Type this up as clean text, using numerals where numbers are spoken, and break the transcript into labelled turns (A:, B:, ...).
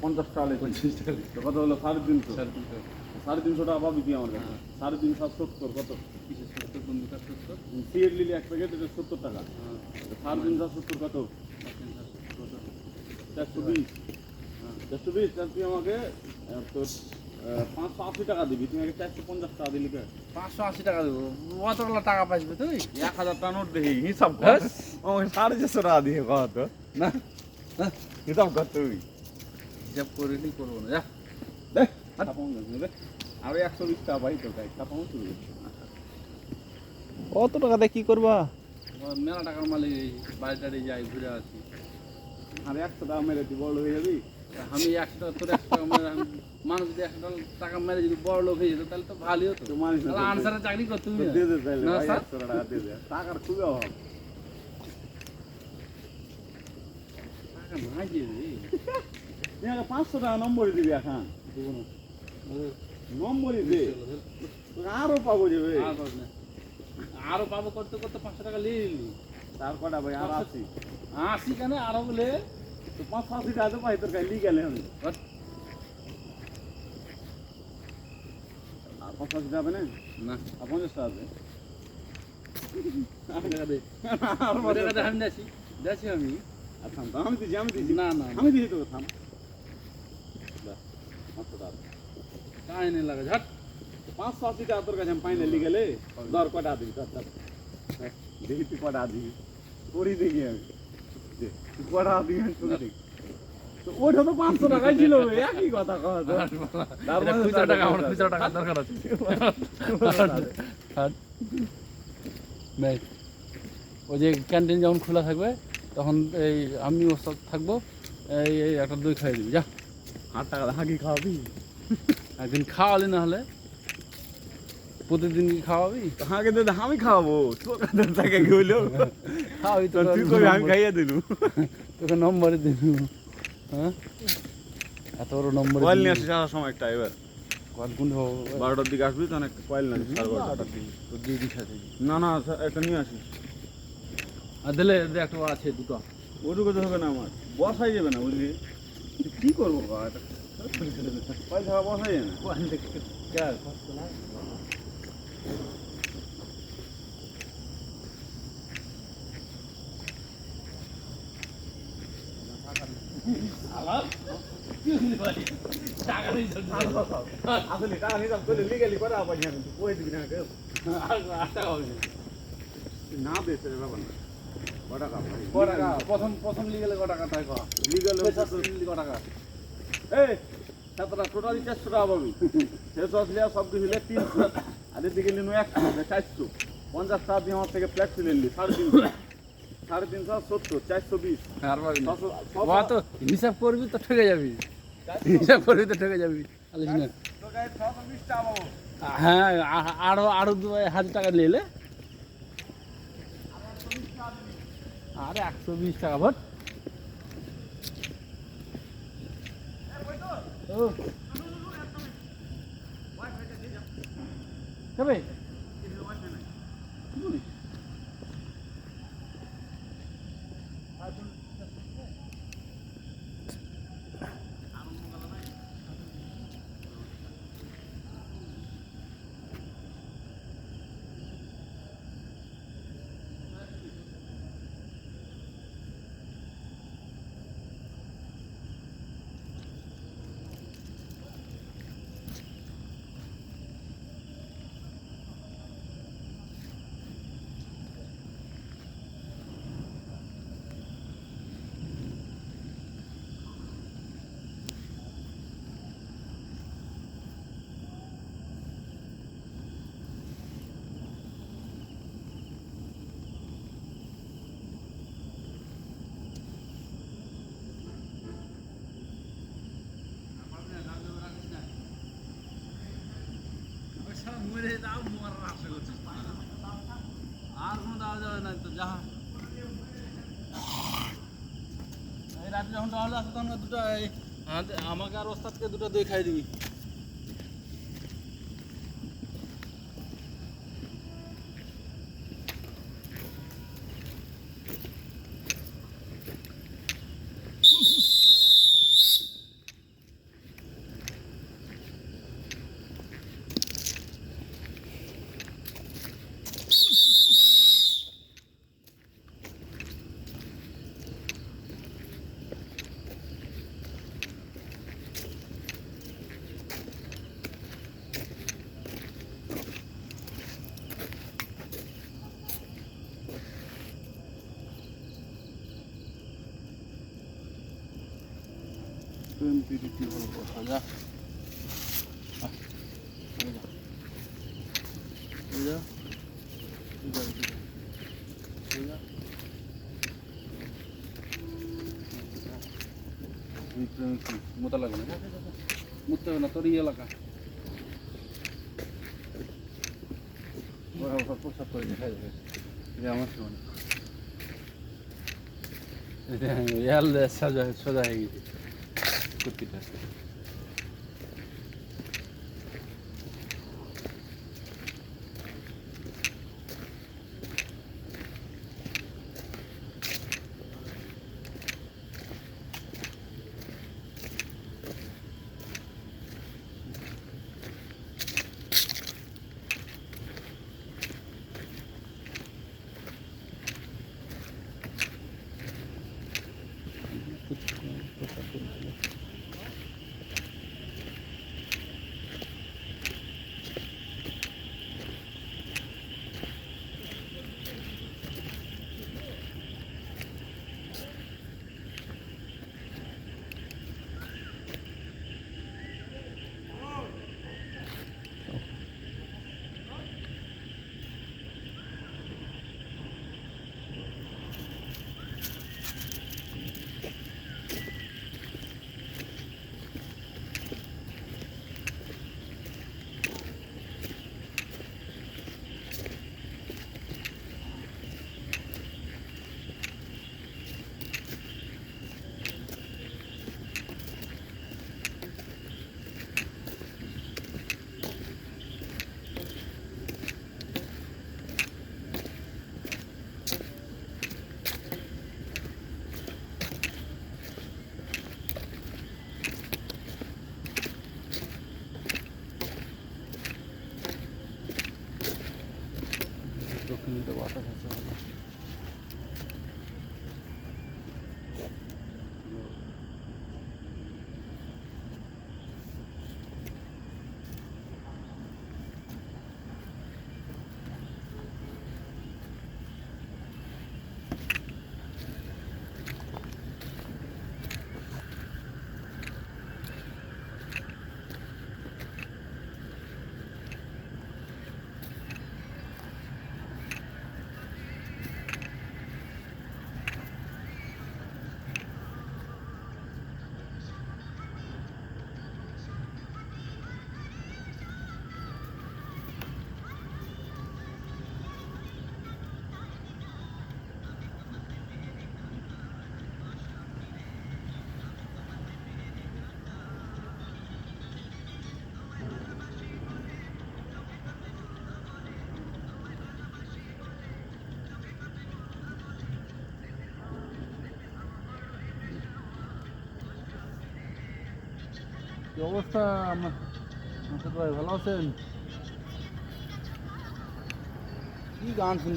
A: 50 টাকা লেগে
B: 50 টাকা
A: তো কত হলো 350
B: 350
A: 350 টাকা পাবি কি আমার কাছে 350 70 কত
B: কিসে 70 বন্ধুটা 70
A: সিগারেট নিলি এক প্যাকেট এটা 70 টাকা
B: হ্যাঁ
A: 350 70 কত 420 420 তার তুই আমাকে তোর 580 টাকা দিবি তুমি আগে 450 টাকা দিলি কে
B: 580 টাকা দেবো কতগুলো টাকা পাইবি তুই
A: 1000 টাকা নোট দেখি হিসাব কর আমাকে 450 টাকা দিয়ে কত
B: না
A: হিসাব কর তুই
B: হিসাব করে নি করবো না যা
A: দেখ খাপাও না রে আরো 120 টাকা পাই তো তাই খাপাও শুরু
C: কত টাকা দিয়ে কি করবা
B: মেলা টাকার মালিক বাড়ি টাড়ি যাই ঘুরে আসি
A: আর 100 টাকা মেরে তুই বড় হয়ে যাবি
B: আমি 100 টাকা তোর 100 টাকা মেরে মানুষ যদি 100 টাকা মেরে যদি বড় লোক হয়ে যেত তাহলে তো ভালোই হতো
A: তো মানুষ
B: তাহলে আনসারে চাকরি করতে হবে
A: দে দে তাহলে
B: না
A: ভাই
B: স্যার
A: 100 টাকা দে দে টাকার খুবই অভাব
B: টাকা নাই যে রে
A: তুই আগে 500 টাকা নম্বরই দিবি এখন
B: দেবো না
A: নম্বরই দে তোকে আরো পাবো যাবে
B: আর পাবো না আরো পাবো করতে করতে 500 টাকা নিয়ে নিলি
A: তার কটা ভাই আর আছি
B: 80 কেন আরো বলে
A: তো 580 টাকা তো পাই তোর কাছে লিগেলে আমি আর 580 টাকা হবে না
B: না
A: আর 50 টাকা আছে
B: টাকা দে
A: আর
B: টাকা দে আমি দেছি আমি
A: থাম আমি দিছি
B: না না
A: আমি দিছি তোকে থাম বাহ 500 টাকা
B: কাই নেই লাগা ঝট
A: 580 টাকা তোর কাছে আমি পাই না লিগেলে দর কটা দিবি তোর দেখি তুই কটা দিবি করি দেখি আমি দে তুই কটা দিবি আমি তোকে দেখি তো ওইটা তো 500 টাকাই ছিল একই কথা কওয়া তো
B: এটা খুচরা টাকা আমার খুচরা টাকা দরকার আছে ওই যে ক্যান্টিন যখন খোলা থাকবে তখন এই আমি ওর থাকবো এই একটা দই খাইয়ে দিবি যা
A: 8 টাকা হাগি খাওয়াবি
B: একদিন খাওয়ালি না হলে প্রতিদিন কি খাওয়াবি
A: হাগে দে আমি খাওয়াবো তোর কাছে টাকা কি হইলো
B: খাওয়াবি তো
A: তুই কই আমি খাইয়ে দিলু
B: তোকে নম্বরে দিবি হ্যাঁ এত বড় নম্বর
A: কয়েল নিয়ে আসিস আসার সময় একটা এবার
B: কোন
A: 12টার দিকে আসবি তখন একটা কয়েল নিয়ে আসিস 12:30
B: তো দিয়ে দিস আছে
A: না না একটা নিয়ে আসিস
B: আর দিলে একটা আছে দুটো
A: ওটুকু তো হবে না আমার বসাই যাবে না বুঝলি কি করবো পয়সা বসাই যাবে না আসলে টাকা হিসাব করলে লিগালি করা পারি আমি কই দিবি না কেউ না বেশি ব্যাপার না কটাকা
B: প্রথম লিগেলে ক টাকা তাই কয়
A: লিগাল
B: ক টাকা
A: এই সাতটা টোটালি 400 টাকা পাবি শেষ আসলে সব কিছু নিলে 300 আর এদিকে নিল 100 400 50 টাকা দিয়ে আমার থেকে ফ্ল্যাক্সি নিলি 350 350 70 420
B: আর পাবি না
A: 600
B: বাবা তো হিসাব করবি তো ঠকে যাবি হিসাব করবি তো ঠকে যাবি আলিস না
A: তোর কাছে 620 টাকা পাবো
B: হ্যাঁ আরো 1000 টাকা নিলে আরে 120 টাকা ভট কবে আর কোনো দেওয়া যাবে না তো যাহা এই রাতে যখন তাহলে আসে তখন দুটো আমাকে আর ওস্তাদকে দুটো দই খাই দিবি
A: 20 কি বলবো
B: যা যা মোটা লাগবে না মুততে হবে না তোর এই এলাকা ওরা ওসব প্রসাদ করে দেখা যাবে এটা আমার সময় সোজা সোজা হয়ে গেছে কুর্তিটা দক্ষিণে বাতাস আছে ভালো কি অবস্থা আমার ভাই ভালো আছেন কি গান